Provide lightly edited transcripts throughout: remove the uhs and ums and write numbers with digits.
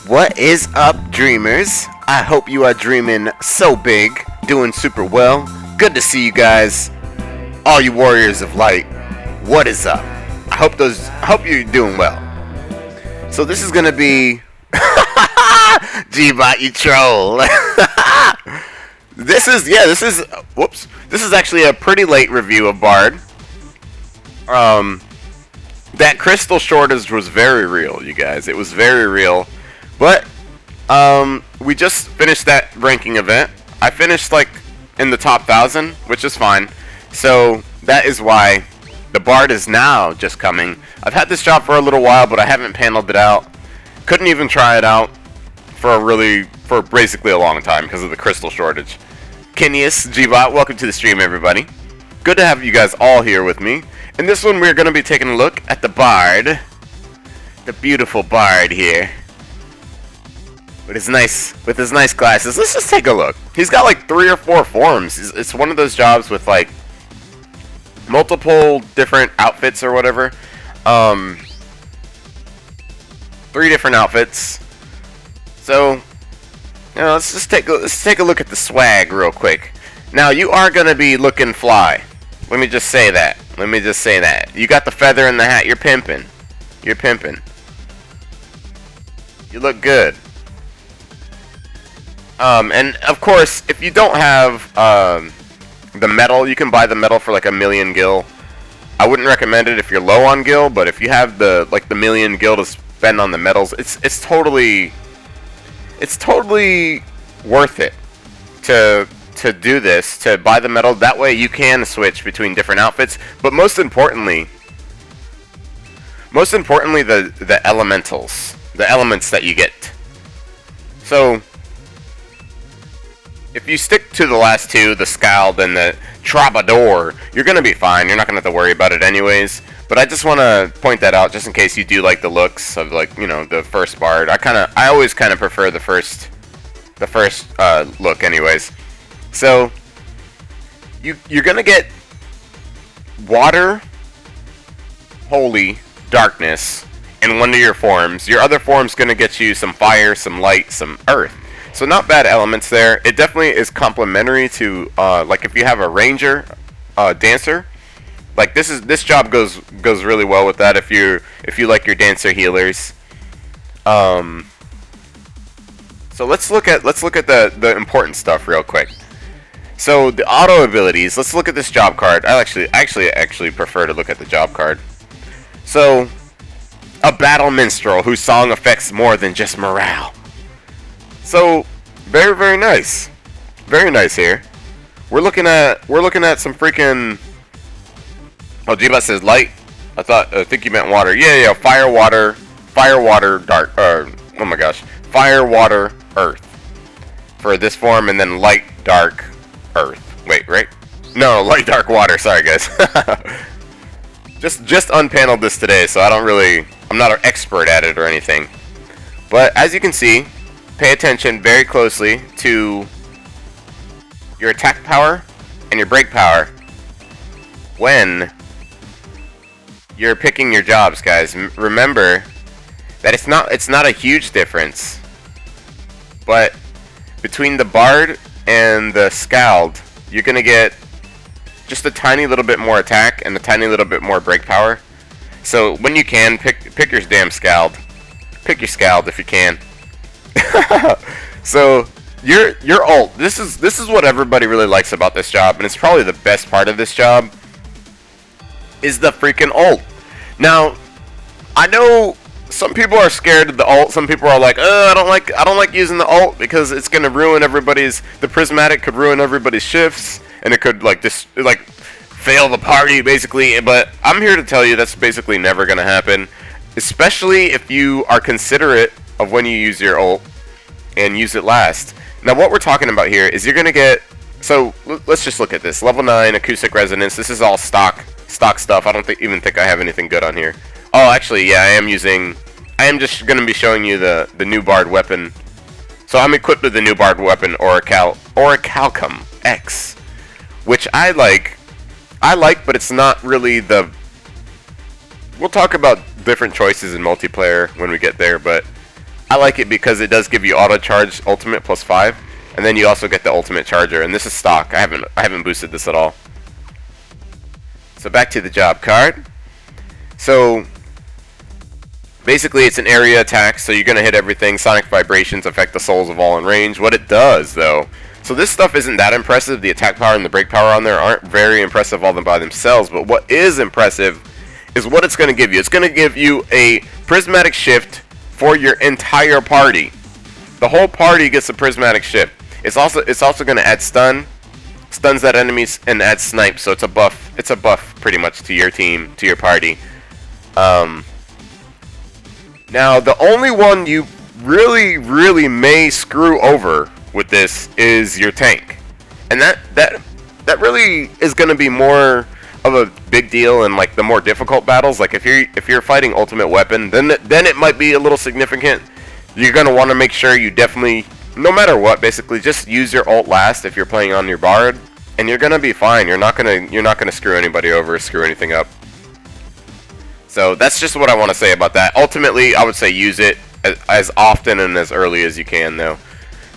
What is up, dreamers? I hope you are dreaming so big, doing super well. Good to see you guys. All you warriors of light, what is up? I hope you're doing well. So this is gonna be G-Bot, you troll. This is actually a pretty late review of Bard. That crystal shortage was very real, you guys. It was very real. But we just finished that ranking event. I finished like in the top 1,000, which is fine. So that is why the Bard is now just coming. I've had this job for a little while, but I haven't paneled it out. Couldn't even try it out for basically a long time because of the crystal shortage. Kenius, G-Bot, welcome to the stream, everybody. Good to have you guys all here with me. In this one, we're going to be taking a look at the Bard. The beautiful Bard here. With his nice glasses. Let's just take a look. He's got like 3 or 4 forms. It's one of those jobs with like multiple different outfits or whatever. 3 different outfits. So, you know, let's take a look at the swag real quick. Now, you are gonna be looking fly. Let me just say that. You got the feather in the hat. You're pimping. You look good. And of course, if you don't have the metal, you can buy the metal for like 1,000,000 gil. I wouldn't recommend it if you're low on gil, but if you have the 1,000,000 gil to spend on the metals, it's totally worth it to do this, to buy the metal. That way you can switch between different outfits. But most importantly the elementals, the elements that you get. So if you stick to the last 2, the Scald and the Troubadour, you're going to be fine. You're not going to have to worry about it anyways. But I just want to point that out just in case you do like the looks of, like, you know, the first Bard. I always kind of prefer the first look anyways. So you're going to get Water, Holy, Darkness in one of your forms. Your other form's going to get you some Fire, some Light, some Earth. So not bad elements there. It definitely is complementary to like if you have a ranger, dancer. Like this job goes really well with that if you like your dancer healers. So let's look at the important stuff real quick. So the auto abilities. Let's look at this job card. I actually prefer to look at the job card. So a battle minstrel whose song affects more than just morale. So, very, very nice. Very nice here. We're looking at some freaking... Oh, G-Bot says light. I think you meant water. Yeah, fire, water, dark, oh my gosh. Fire, water, earth. For this form, and then light, dark, earth. Wait, right? No, light, dark, water. Sorry, guys. just unpaneled this today, so I'm not an expert at it or anything. But, as you can see, pay attention very closely to your attack power and your break power when you're picking your jobs, guys. Remember that it's not a huge difference, but between the Bard and the Scald, you're gonna get just a tiny little bit more attack and a tiny little bit more break power. So when you can, pick your damn Scald. Pick your Scald if you can. So your ult, this is what everybody really likes about this job, and it's probably the best part of this job is the freaking ult. Now, I know some people are scared of the ult. Some people are like, I don't like using the ult because it's gonna ruin the prismatic could ruin everybody's shifts, and it could fail the party basically. But I'm here to tell you that's basically never gonna happen, especially if you are considerate of when you use your ult and use it last. Now what we're talking about here is you're gonna get, so let's just look at this. Level 9 acoustic resonance. This is all stock stuff. I don't even think I have anything good on here. Oh, actually, yeah, I am just gonna be showing you the new Bard weapon. So I'm equipped with the new Bard weapon, Orichalcum X, which I like, but it's not really the... We'll talk about different choices in multiplayer when we get there, but I like it because it does give you auto charge ultimate plus 5, and then you also get the ultimate charger. And this is stock. I haven't boosted this at all. So back to the job card. So basically, it's an area attack, so you're gonna hit everything. Sonic vibrations affect the souls of all in range. What it does, though. So this stuff isn't that impressive. The attack power and the break power on there aren't very impressive all by themselves. But what is impressive is what it's going to give you. It's going to give you a prismatic shift for your entire party. The whole party gets a prismatic shift. It's also going to add stuns that enemies, and add snipe. So it's a buff. It's a buff pretty much to your team, to your party. Now the only one you really may screw over with this is your tank, and that really is going to be more of a big deal in like the more difficult battles. Like if you're fighting ultimate weapon, then it might be a little significant. You're going to want to make sure you definitely, no matter what, basically just use your ult last if you're playing on your bard, and you're going to be fine. You're not going to screw anybody over or screw anything up. So that's just what I want to say about that. Ultimately, I would say use it as often and as early as you can, though.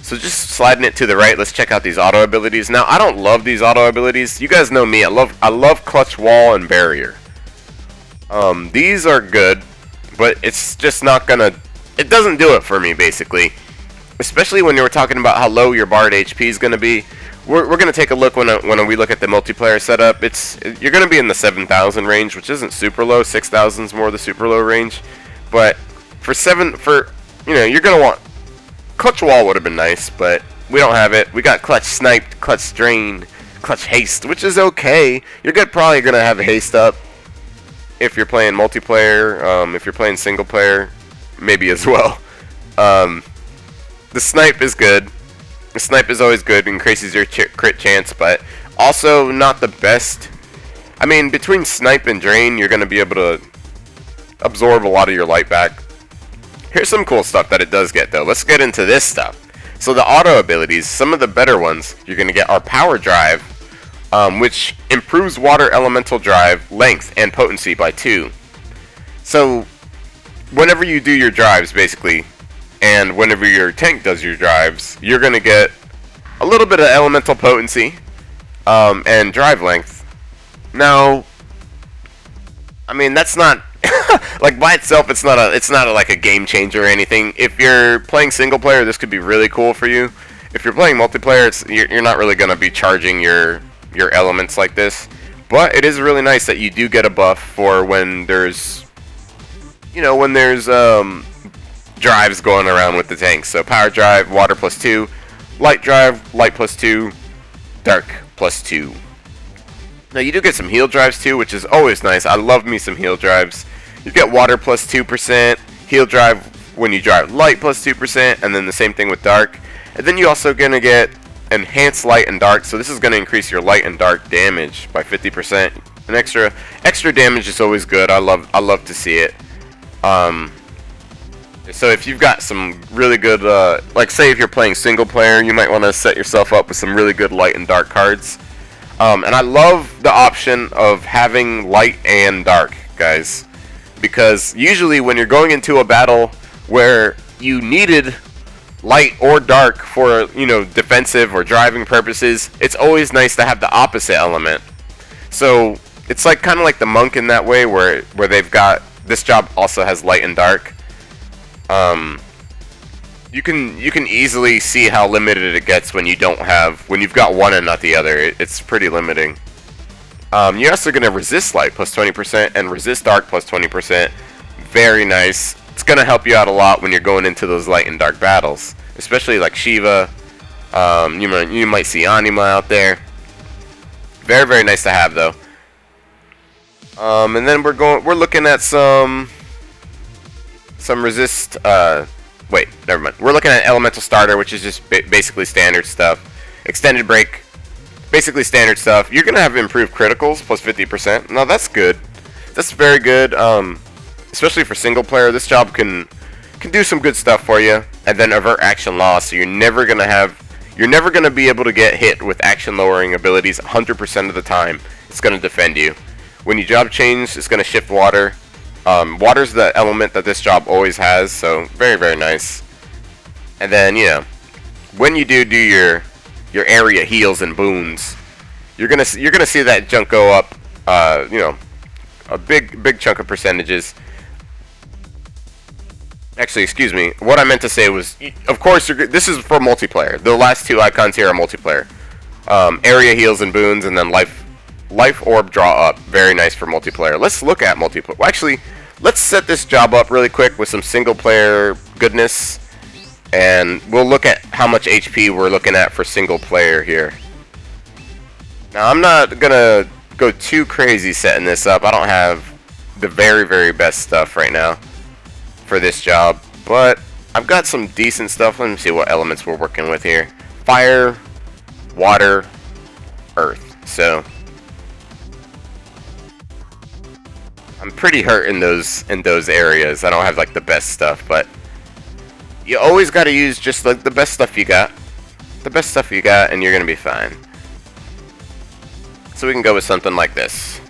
So just sliding it to the right, let's check out these auto abilities. Now, I don't love these auto abilities. You guys know me. I love clutch wall and barrier. These are good, but it's just not gonna. It doesn't do it for me, basically. Especially when you were talking about how low your bard HP is gonna be. We're gonna take a look when we look at the multiplayer setup. You're gonna be in the 7,000 range, which isn't super low. 6,000 is more the super low range, but you're gonna want. Clutch wall would have been nice, but we don't have it. We got clutch sniped, clutch strain, clutch haste, which is okay. You're probably gonna have haste up if you're playing multiplayer. If you're playing single player, maybe as well. The snipe is good. The snipe is always good, increases your crit chance, but also not the best. I mean, between snipe and drain, you're gonna be able to absorb a lot of your light back. Here's some cool stuff that it does get, though. Let's get into this stuff. So the auto abilities, some of the better ones you're going to get are Power Drive, which improves water elemental drive, length, and potency by 2. So whenever you do your drives, basically, and whenever your tank does your drives, you're going to get a little bit of elemental potency and drive length. Now, I mean, that's not... like by itself, it's not like a game changer or anything. If you're playing single player, this could be really cool for you. If you're playing multiplayer, you're not really gonna be charging your elements like this. But it is really nice that you do get a buff for when there's drives going around with the tanks. So power drive, water +2, light drive, light +2, dark +2. Now you do get some heal drives too, which is always nice. I love me some heal drives. You get water +2%, heal drive when you drive light +2%, and then the same thing with dark. And then you also gonna get enhanced light and dark. So this is gonna increase your light and dark damage by 50%. An extra damage is always good. I love to see it. So if you've got some really good, like say if you're playing single player, you might want to set yourself up with some really good light and dark cards. And I love the option of having light and dark, guys. Because usually when you're going into a battle where you needed light or dark for, defensive or driving purposes, it's always nice to have the opposite element. So it's like kind of like the monk in that way, where they've got this job also has light and dark. You can easily see how limited it gets when you've got one and not the other. It's pretty limiting. You're also going to resist light +20% and resist dark +20%. Very nice. It's going to help you out a lot when you're going into those light and dark battles, especially like Shiva. You might see Anima out there. Very, very nice to have, though. And then we're looking at some resist. Wait, never mind. We're looking at elemental starter, which is just basically standard stuff. Extended break. Basically standard stuff. You're going to have improved criticals, +50%. Now that's good. That's very good. Especially for single player. This job can do some good stuff for you. And then avert action loss. So you're never going to be able to get hit with action lowering abilities 100% of the time. It's going to defend you. When you job change, it's going to shift water. Water's the element that this job always has, so very, very nice. And then, you know, when you do your area heals and boons, you're gonna see that junk go up. You know, a big chunk of percentages. Actually, excuse me. What I meant to say was, of course, this is for multiplayer. The last two icons here are multiplayer. Area heals and boons, and then life orb draw up. Very nice for multiplayer. Let's look at multiplayer. Well, actually, let's set this job up really quick with some single player goodness, and we'll look at how much HP we're looking at for single player here. Now, I'm not gonna go too crazy setting this up. I don't have the very, very best stuff right now for this job, but I've got some decent stuff. Let me see what elements we're working with here. Fire, water, earth. So I'm pretty hurt in those areas. I don't have like the best stuff, but you always got to use just like the best stuff you got. The best stuff you got, and you're gonna be fine. So we can go with something like this.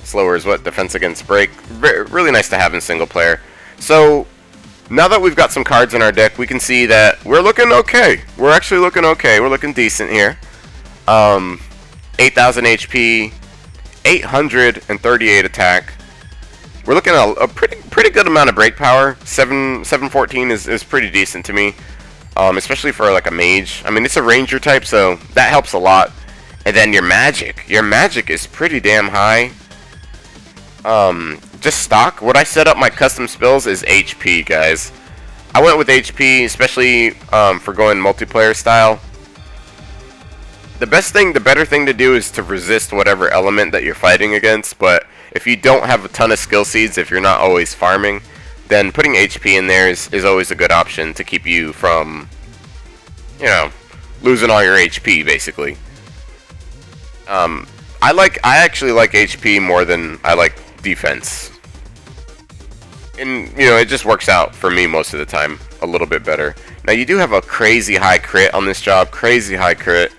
Slower is what? Defense against break. Really nice to have in single player. So now that we've got some cards in our deck, we can see that we're looking okay. We're actually looking okay. We're looking decent here. 8,000 HP, 838 attack. We're looking at a pretty good amount of break power. 714 is pretty decent to me, especially for like a mage. I mean, it's a ranger type, so that helps a lot. And then your magic is pretty damn high. Just stock. What I set up my custom spells is HP, guys. I went with HP, especially for going multiplayer style. The better thing to do is to resist whatever element that you're fighting against. But if you don't have a ton of skill seeds, if you're not always farming, then putting HP in there is always a good option to keep you from, you know, losing all your HP, basically. I actually like HP more than I like defense. And, you know, it just works out for me most of the time a little bit better. Now, you do have a crazy high crit on this job. Crazy high crit.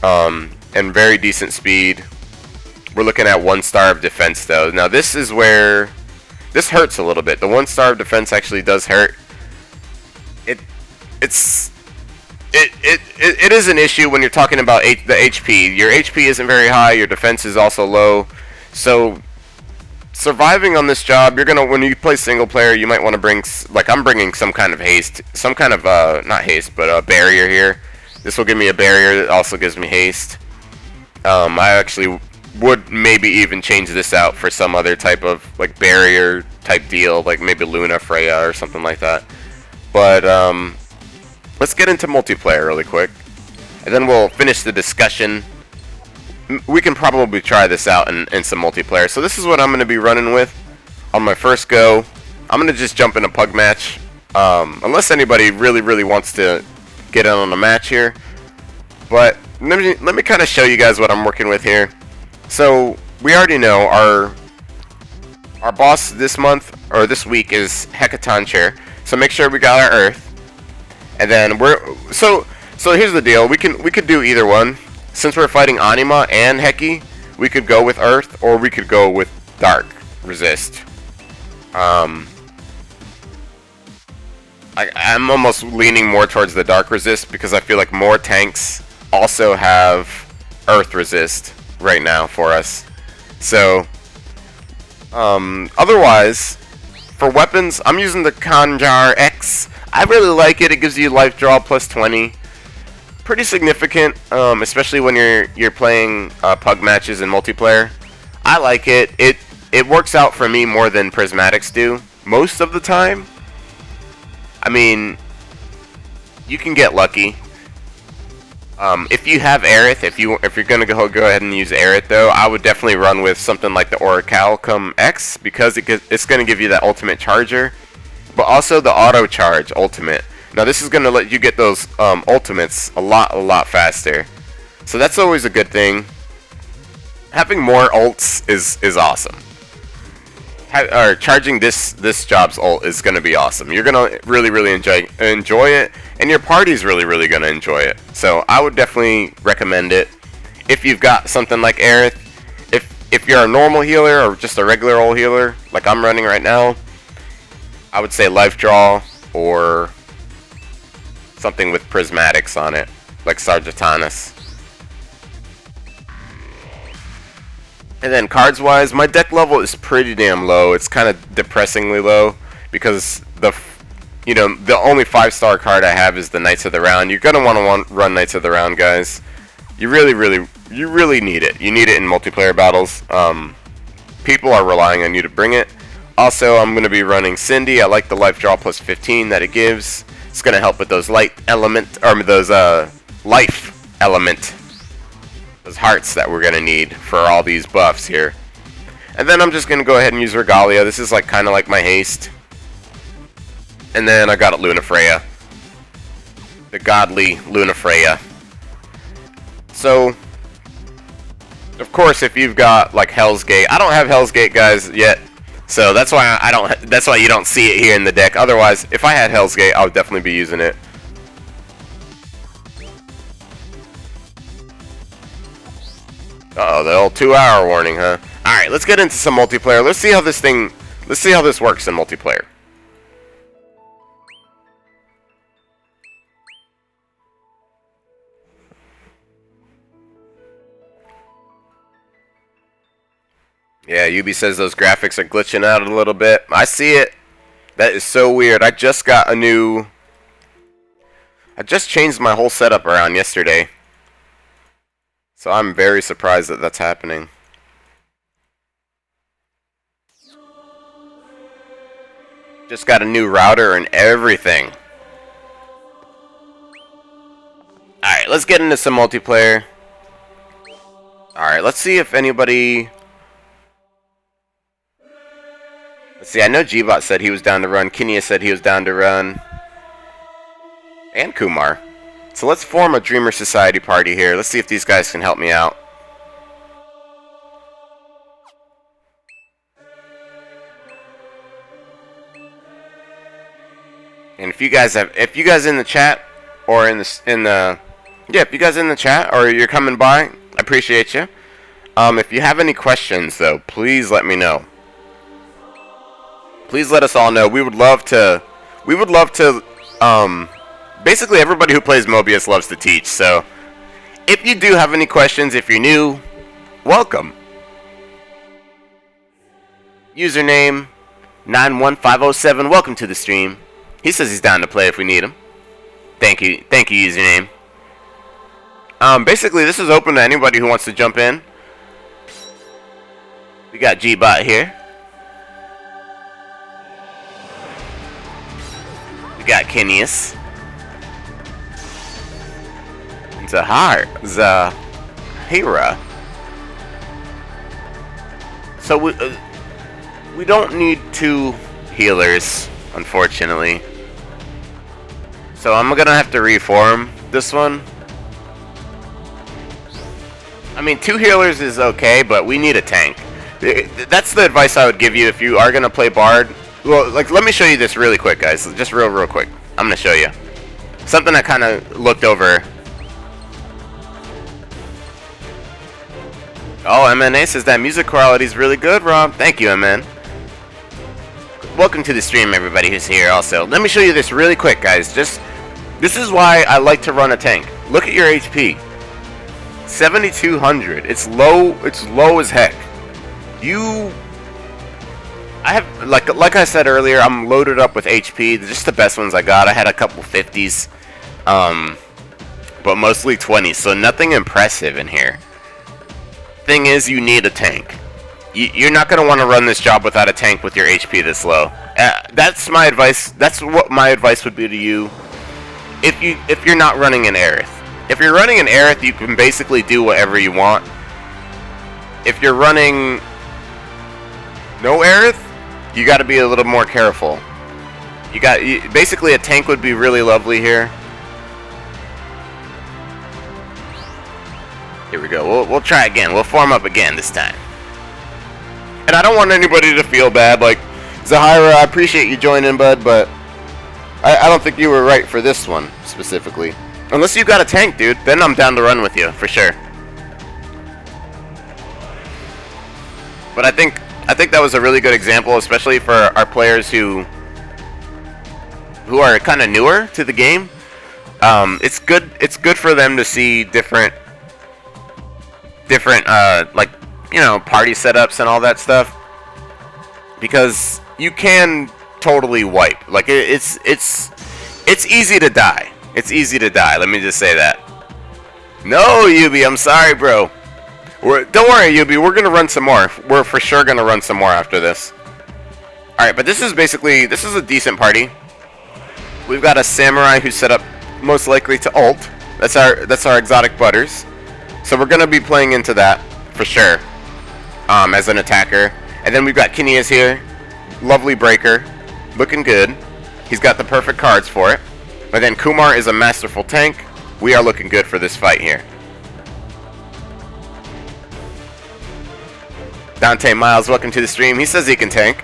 And very decent speed. We're looking at 1 star of defense, though. Now, this is where this hurts a little bit. The 1 star of defense actually does hurt. It is an issue when you're talking about the HP. Your HP isn't very high. Your defense is also low. So surviving on this job, you're gonna, when you play single player, you might want to bring, like I'm bringing some kind of haste, some kind of not haste, but a barrier here. This will give me a barrier that also gives me haste. I actually would maybe even change this out for some other type of like barrier type deal, like maybe Luna Freya or something like that. But let's get into multiplayer really quick, and then we'll finish the discussion. We can probably try this out in some multiplayer. So this is what I'm going to be running with on my first go. I'm going to just jump in a pug match, unless anybody really wants to get in on a match here. But let me kind of show you guys what I'm working with here. So we already know our boss this month or this week is Hecaton Chair. So make sure we got our Earth, and then so here's the deal. We could do either one. Since we're fighting Anima and Heki, we could go with Earth, or we could go with Dark Resist. I'm almost leaning more towards the Dark Resist because I feel like more tanks also have Earth Resist right now for us. So, otherwise, for weapons, I'm using the Kanjar X. I really like it. It gives you life draw plus 20. Pretty significant, especially when you're playing pug matches in multiplayer. I like it. It works out for me more than prismatics do most of the time. I mean, you can get lucky. If you have Aerith, if you're gonna go ahead and use Aerith, though, I would definitely run with something like the Orichalcum X because it's gonna give you that ultimate charger, but also the auto charge ultimate. Now this is going to let you get those ultimates a lot faster. So that's always a good thing. Having more ults is awesome. Charging this job's ult is going to be awesome. You're going to really enjoy it, and your party's really going to enjoy it. So I would definitely recommend it. If you've got something like Aerith, if you're a normal healer or just a regular old healer, like I'm running right now, I would say Life Draw or something with prismatics on it, like Sargatanas. And then cards-wise, my deck level is pretty damn low. It's kind of depressingly low because the only 5-star card I have is the Knights of the Round. You're gonna want to run Knights of the Round, guys. You really need it. You need it in multiplayer battles. People are relying on you to bring it. Also, I'm gonna be running Cindy. I like the life draw plus 15 that it gives. It's gonna help with those life element, those hearts that we're gonna need for all these buffs here. And then I'm just gonna go ahead and use Regalia. This is like kind of like my haste. And then I got Luna Freya, the godly Luna Freya. So, of course, if you've got like Hell's Gate, I don't have Hell's Gate, guys, yet. So that's why I don't. That's why you don't see it here in the deck. Otherwise, if I had Hell's Gate, I would definitely be using it. Uh-oh, the old 2-hour warning, huh? Alright, let's get into some multiplayer. Let's see how this works in multiplayer. Yeah, Yubi says those graphics are glitching out a little bit. I see it. That is so weird. I just changed my whole setup around yesterday. So I'm very surprised that that's happening. Just got a new router and everything. Alright, let's get into some multiplayer. Alright, let's see if anybody... Let's see, I know G-Bot said he was down to run. Kinya said he was down to run. And Kumar. So let's form a Dreamer Society party here. Let's see if these guys can help me out. And if you guys in the chat or if you guys in the chat or you're coming by, I appreciate you. If you have any questions though, please let me know. Please let us all know. We would love to basically, everybody who plays Mobius loves to teach, so if you do have any questions, if you're new, welcome. Username 91507, welcome to the stream. He says he's down to play if we need him. Thank you, username. Basically, this is open to anybody who wants to jump in. We got G-Bot here. We got Kenius. Zahira. So we don't need 2 healers, unfortunately. So I'm gonna have to reform this one. I mean, 2 healers is okay, but we need a tank. That's the advice I would give you if you are gonna play Bard. Well, like, let me show you this really quick, guys. Just real quick. I'm gonna show you something I kind of looked over. Oh, MNA says that music quality is really good, Rob. Thank you, MN. Welcome to the stream, everybody who's here also. Let me show you this really quick, guys. This is why I like to run a tank. Look at your HP. 7,200. It's low as heck. I have, like I said earlier, I'm loaded up with HP. They're just the best ones I got. I had a couple 50s. But mostly 20s, so nothing impressive in here. Thing is, you need a tank. You're not going to want to run this job without a tank with your HP this low. That's my advice. That's what my advice would be to you if you're not running an Aerith. If you're running an Aerith, you can basically do whatever you want. If you're running no Aerith, you got to be a little more careful. Basically a tank would be really lovely here. Here we go. We'll try again. We'll form up again this time. And I don't want anybody to feel bad. Like, Zahira, I appreciate you joining, bud, but I don't think you were right for this one, specifically. Unless you got a tank, dude. Then I'm down to run with you, for sure. But I think that was a really good example, especially for our players who are kind of newer to the game. It's good for them to see different like, you know, party setups and all that stuff, because you can totally wipe. Like it's easy to die. It's easy to die. Let me just say that. No, Yubi, I'm sorry, bro. Don't worry, Yubi. We're gonna run some more. We're for sure gonna run some more after this. All right, but this is a decent party. We've got a samurai who's set up most likely to ult. That's our exotic butters. So we're gonna be playing into that for sure, as an attacker. And then we've got Kineas here, lovely breaker, looking good. He's got the perfect cards for it. But then Kumar is a masterful tank. We are looking good for this fight here. Dante Miles, welcome to the stream. He says he can tank.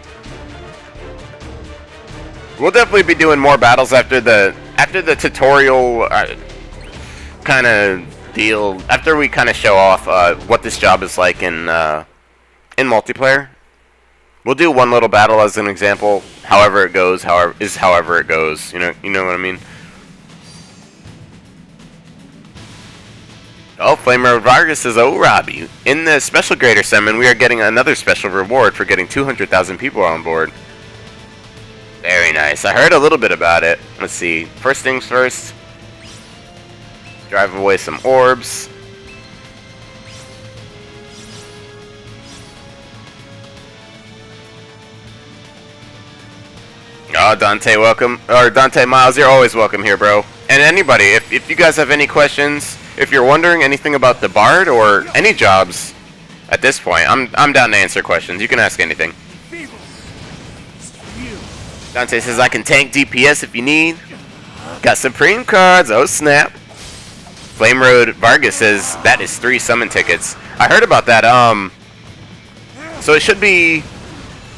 We'll definitely be doing more battles after the tutorial kind of deal. After we kind of show off what this job is like in multiplayer. We'll do one little battle as an example. However it goes, however it goes. You know what I mean. Oh, Flamer Vargas says, "Oh, Robbie, in the special grader summon, we are getting another special reward for getting 200,000 people on board." Very nice. I heard a little bit about it. Let's see. First things first. Drive away some orbs. Oh, Dante, welcome. Or Dante Miles, you're always welcome here, bro. And anybody, if you guys have any questions, if you're wondering anything about the Bard or any jobs at this point, I'm down to answer questions. You can ask anything. Dante says, I can tank DPS if you need. Got Supreme cards. Oh, snap. Flame Road Vargas says, that is 3 summon tickets. I heard about that. So it should be...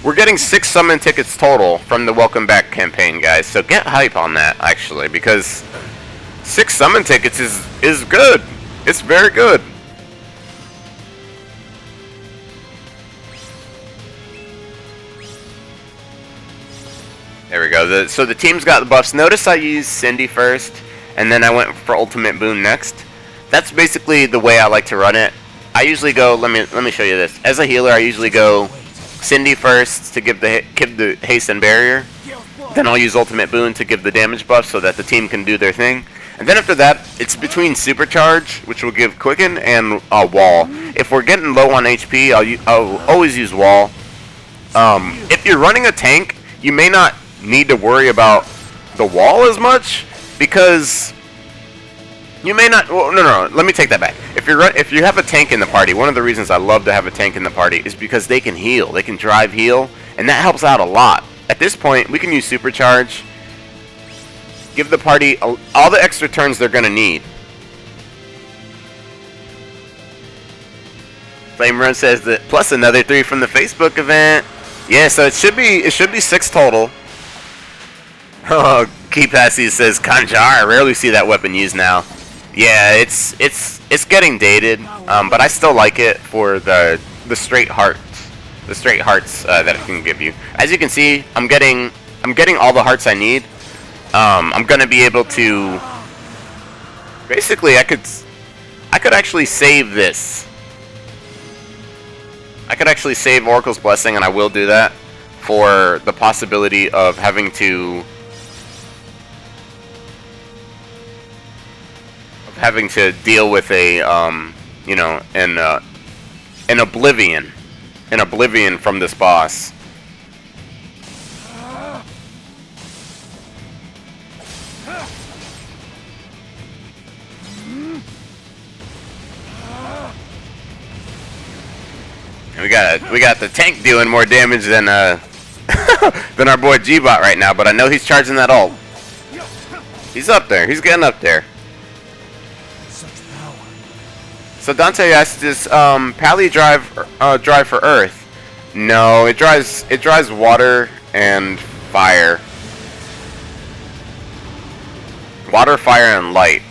We're getting 6 summon tickets total from the Welcome Back campaign, guys. So get hype on that, actually, because 6 summon tickets is good. It's very good. There we go. So the team's got the buffs. Notice I used Cindy first, and then I went for Ultimate Boon next. That's basically the way I like to run it. I usually go. Let me show you this. As a healer, I usually go Cindy first to give the haste and barrier. Then I'll use Ultimate Boon to give the damage buff so that the team can do their thing. And then after that, it's between Supercharge, which will give Quicken, and Wall. If we're getting low on HP, I'll always use Wall. If you're running a tank, you may not need to worry about the Wall as much, because you may not. Well, no. Let me take that back. If you have a tank in the party, one of the reasons I love to have a tank in the party is because they can heal. They can drive heal, and that helps out a lot. At this point, we can use Supercharge. Give the party all the extra turns they're gonna need. Flame Run says that plus another 3 from the Facebook event. Yeah, so it should be 6 total. Oh, Keepassy says Kanjar. I rarely see that weapon used now. Yeah, it's getting dated, but I still like it for the straight hearts. The straight hearts that it can give you. As you can see, I'm getting all the hearts I need. I'm gonna be able to. Basically, I could actually save this. I could actually save Oracle's Blessing, and I will do that for the possibility of having to deal with a an oblivion from this boss. We got the tank doing more damage than than our boy G-Bot right now, but I know he's charging that ult. He's up there. He's getting up there. So Dante asked, does Pally drive for Earth? No, it drives water and fire. Water, fire, and light.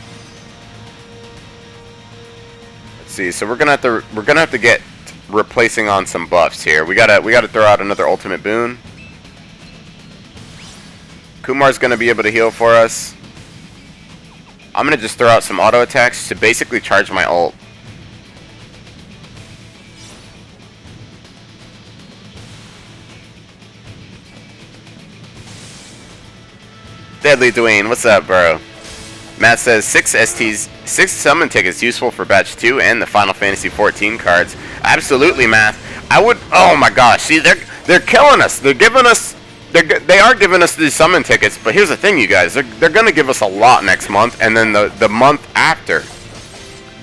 Let's see. So we're gonna have to get replacing on some buffs here. We gotta throw out another ultimate boon. Kumar's gonna be able to heal for us. I'm gonna just throw out some auto attacks to basically charge my ult. Deadly Dwayne, what's up, bro? Matt says 6 summon tickets useful for batch 2 and the Final Fantasy 14 cards. Absolutely, Matt. I would. Oh my gosh, see, they're killing us. They are giving us these summon tickets, but here's the thing, you guys. They're gonna give us a lot next month, and then the month after.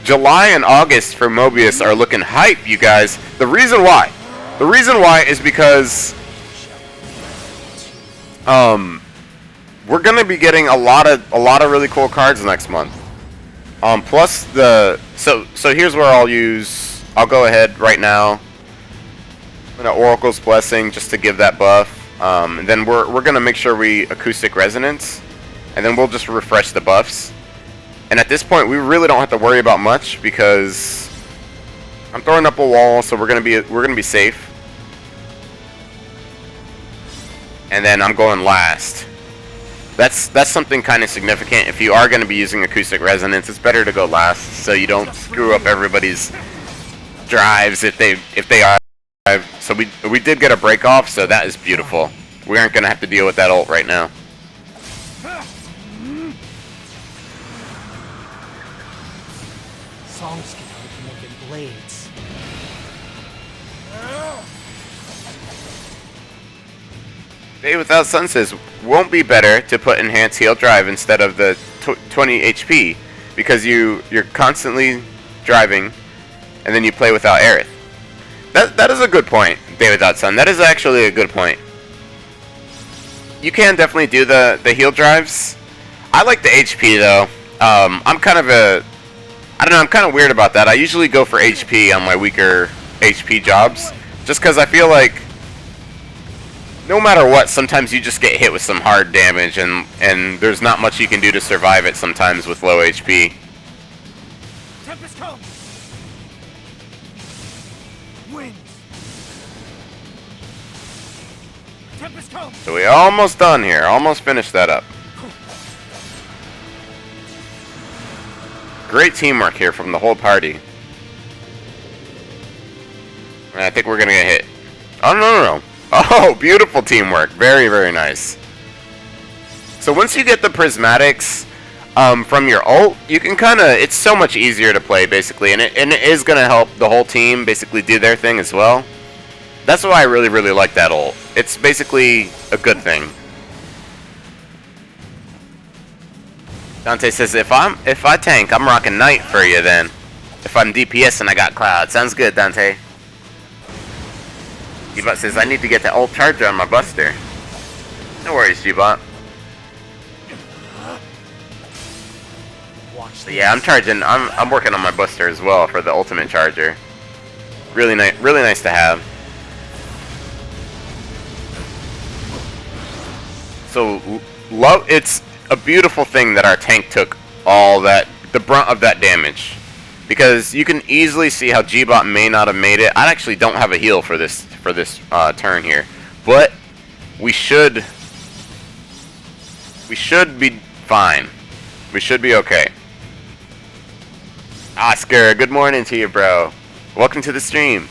July and August for Mobius are looking hype, you guys. The reason why is because we're gonna be getting a lot of really cool cards next month. Plus so here's where I'll go ahead right now. I'm gonna Oracle's Blessing just to give that buff. And then we're gonna make sure we Acoustic Resonance, and then we'll just refresh the buffs. And at this point, we really don't have to worry about much because I'm throwing up a wall, so we're gonna be safe. And then I'm going last. That's something kind of significant. If you are going to be using Acoustic Resonance, it's better to go last so you don't screw up everybody's drives if they are. So we did get a break off, so that is beautiful. We aren't going to have to deal with that ult right now. Songs can help making blades. Day Without Sun says, won't be better to put Enhanced Heal Drive instead of the 20 HP because you're constantly driving and then you play without Aerith. That is a good point, Day Without Sun. That is actually a good point. You can definitely do the heal drives. I like the HP though. I'm kind of weird about that. I usually go for HP on my weaker HP jobs just because I feel like no matter what, sometimes you just get hit with some hard damage, and there's not much you can do to survive it sometimes with low HP. Tempest comes. Wind. Tempest comes. So we're almost done here. Almost finished that up. Great teamwork here from the whole party. And I think we're gonna get hit. Oh, no. Oh, beautiful teamwork. Very, very nice. So once you get the prismatics from your ult, you can it's so much easier to play, basically. And it is going to help the whole team basically do their thing as well. That's why I really, really like that ult. It's basically a good thing. Dante says, if I tank, I'm rocking Knight for you then. If I'm DPS and I got Cloud. Sounds good, Dante. G-Bot says, I need to get the ult charger on my Buster. No worries, G-Bot. But yeah, I'm working on my Buster as well for the ultimate charger. Really nice to have. So, it's a beautiful thing that our tank took the brunt of that damage. Because you can easily see how G-Bot may not have made it. I actually don't have a heal for this turn here, but we should be fine. We should be okay. Oscar, good morning to you, bro. Welcome to the stream.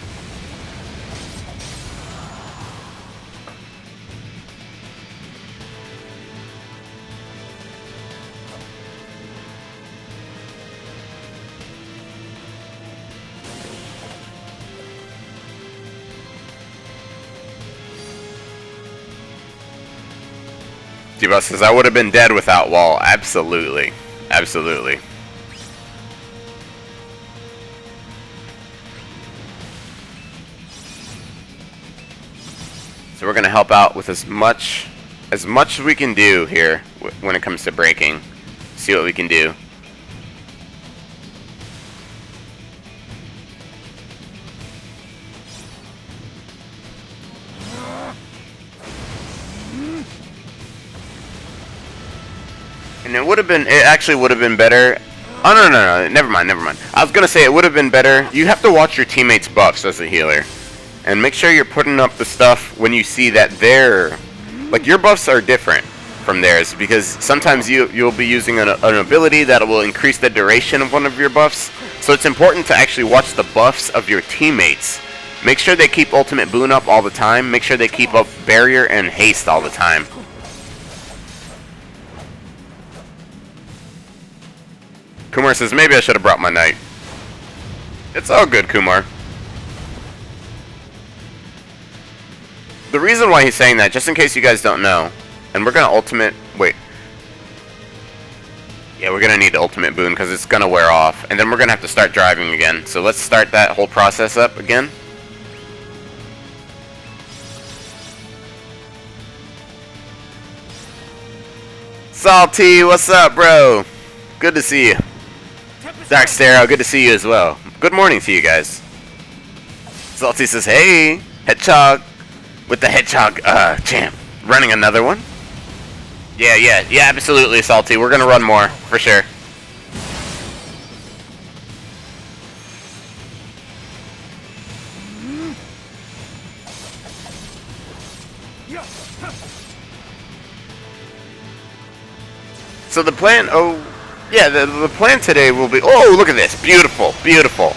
G-Bot says, I would have been dead without wall. Absolutely. Absolutely. So we're going to help out with as much as we can do here when it comes to breaking. See what we can do. And it actually would have been better Oh, no, never mind. I was gonna say it would have been better. You have to watch your teammates' buffs as a healer. And make sure you're putting up the stuff when you see that they're... Like, your buffs are different from theirs, because sometimes you'll be using an ability that will increase the duration of one of your buffs. So it's important to actually watch the buffs of your teammates. Make sure they keep Ultimate Boon up all the time. Make sure they keep up Barrier and Haste all the time. Kumar says, maybe I should have brought my knight. It's all good, Kumar. The reason why he's saying that, just in case you guys don't know, and we're going to ultimate... Wait. Yeah, we're going to need the Ultimate Boon because it's going to wear off. And then we're going to have to start driving again. So let's start that whole process up again. Salty, what's up, bro? Good to see you. Dark Stereo, good to see you as well. Good morning to you guys. Salty says, hey, Hedgehog. With the Hedgehog champ. Running another one? Yeah, absolutely, Salty. We're gonna run more, for sure. So the plan, the plan today will be, oh, look at this. Beautiful, beautiful.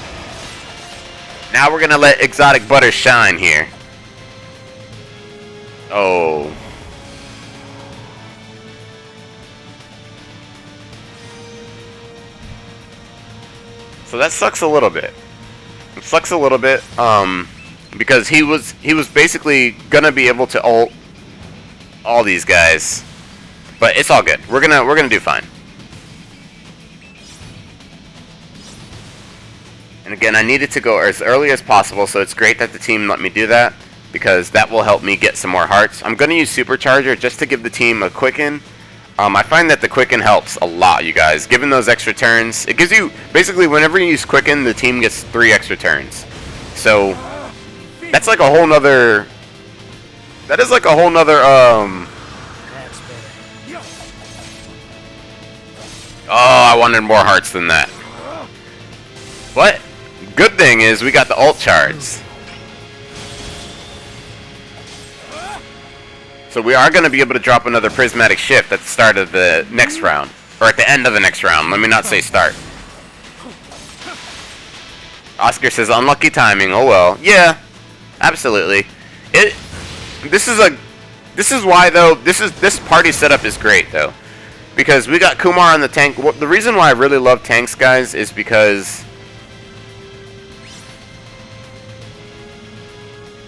Now we're gonna let Exotic Butter shine here. Oh. So that sucks a little bit. It sucks a little bit, because he was basically gonna be able to ult all these guys. But it's all good. We're gonna do fine. And again, I needed to go as early as possible, so it's great that the team let me do that, because that will help me get some more hearts. I'm gonna use Supercharger just to give the team a quicken. I find that the quicken helps a lot, you guys. Given those extra turns, it gives you, basically whenever you use quicken, the team gets 3 extra turns. So that's like a whole nother, that is like a whole nother, oh, I wanted more hearts than that. But good thing is we got the ult shards. So we are going to be able to drop another prismatic shift at the start of the next round. Or at the end of the next round. Let me not say start. Oscar says unlucky timing. Oh well. Yeah. Absolutely. This is why though, this party setup is great though. Because we got Kumar on the tank. The reason why I really love tanks, guys, is because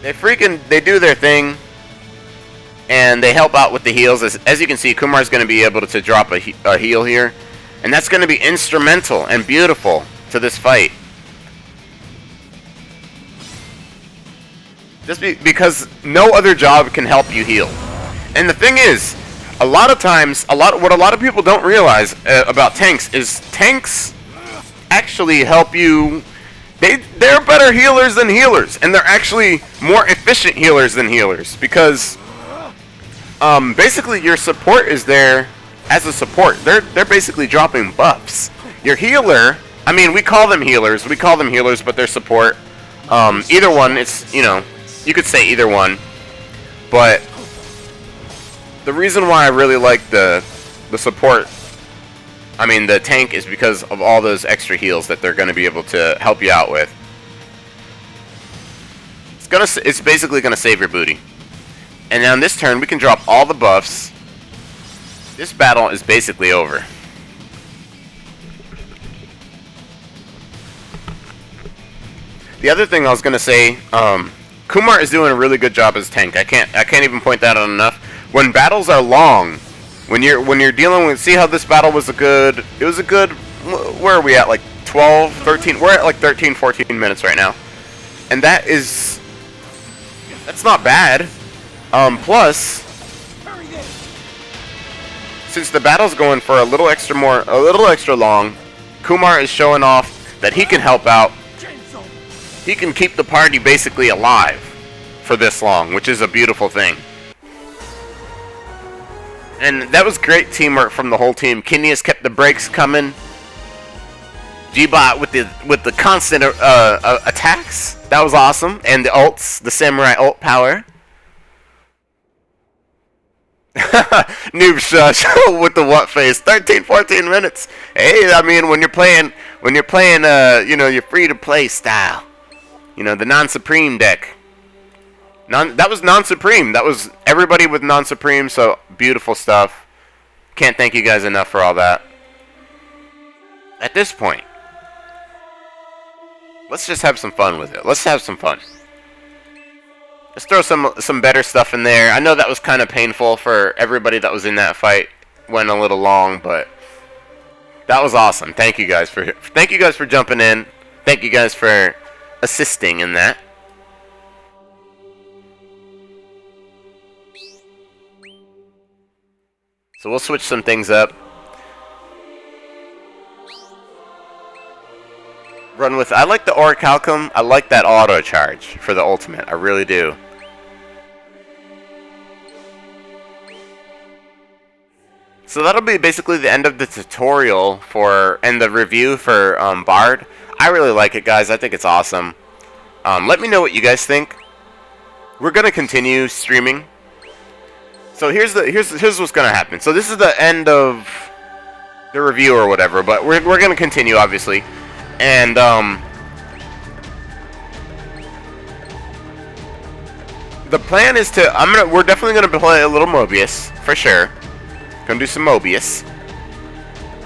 they do their thing. And they help out with the heals. As you can see, Kumar's going to be able to drop a heal here. And that's going to be instrumental and beautiful to this fight. Just because no other job can help you heal. And the thing is, a lot of times, what a lot of people don't realize about tanks is tanks actually help you. They're better healers than healers. And they're actually more efficient healers than healers. Because basically your support is there as a support. They're basically dropping buffs. Your healer, I mean, we call them healers, but they're support. Either one, it's, you know, you could say either one. But the reason why I really like the support, I mean the tank, is because of all those extra heals that they're going to be able to help you out with. It's basically going to save your booty. And now in this turn, we can drop all the buffs. This battle is basically over. The other thing I was gonna say, Kumar is doing a really good job as tank. I can't even point that out enough. When battles are long, when you're dealing with, see how this battle was a good. Where are we at? Like 12, 13. We're at like 13, 14 minutes right now, and that's not bad. Plus, since the battle's going for a little extra long, Kumar is showing off that he can help out. He can keep the party basically alive for this long, which is a beautiful thing. And that was great teamwork from the whole team. Kinius kept the brakes coming. G-Bot with the constant attacks. That was awesome. And the ults, the samurai ult power. Noob Shush with the what face. 13, 14 minutes. Hey, I mean, when you're playing, you know, your free-to-play style. You know, the non-supreme deck. That was non-supreme. That was everybody with non-supreme, so beautiful stuff. Can't thank you guys enough for all that. At this point, let's just have some fun with it. Let's have some fun. Let's throw some better stuff in there. I know that was kind of painful for everybody that was in that fight. Went a little long, but that was awesome. Thank you guys for jumping in. Thank you guys for assisting in that. So we'll switch some things up. Run with. I like the Orichalcum. I like that auto charge for the ultimate. I really do. So that'll be basically the end of the tutorial and the review for Bard. I really like it, guys. I think it's awesome. Let me know what you guys think. We're gonna continue streaming. So here's what's gonna happen. So this is the end of the review or whatever, but we're gonna continue obviously, and the plan is to we're definitely gonna play a little Mobius for sure. Gonna do some Mobius,